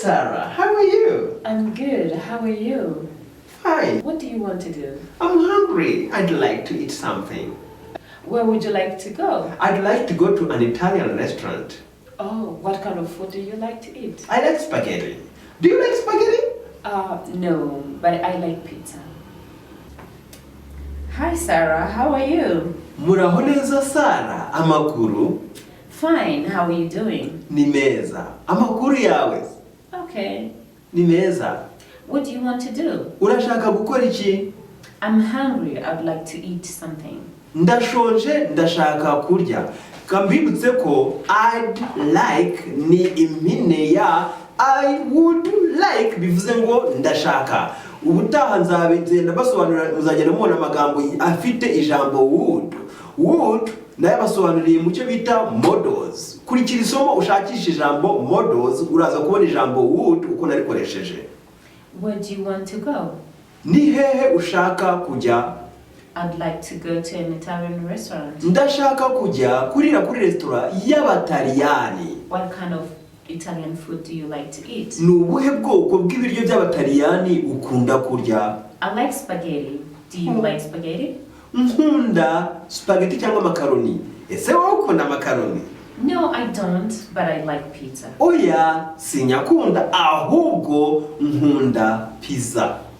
Sarah, how are you? I'm good. How are you? Fine. What do you want to do? I'm hungry. I'd like to eat something. Where would you like to go? I'd like to go to an Italian restaurant. Oh, what kind of food do you like to eat? I like spaghetti. Do you like spaghetti? No, but I like pizza. Hi, Sarah. How are you? Muraho neza Sarah. Amakuru? Fine. How are you doing? Ni meza. Amakuru yawe? Okay. Ni meza. What do you want to do? Urashaka gukora iki? I'm hungry. I'd like to eat something. Ndashonje, ndashaka kurya. Kambibutse ko I'd like ni impine ya I would like, bivuze ngo ndashaka. Ubutaha nzabigenda basobanura, uzagenda mubona amagambo afite ijambo would naye basobanuriye mu cyo bita models. Kurikira isomo ushakisha ijambo models uraza kubona ijambo would uko narikoresheje. Where do you want to go? Ni hehe ushaka kujya? I'd like to go to an Italian restaurant. Ndashaka kujya kurira kuri restaurant y'Abataliyani. What kind of Italian food do you like to eat? Ni ubuhe bwoko bw'ibiryo by'Abataliyani ukunda kurya? I like spaghetti. Do you like spaghetti? Nkunda spaghetti cyangwa makaroni. Ese wowe ukunda makaroni? No, I don't, but I like pizza. Oya, sinyakunda ahubwo nkunda pizza.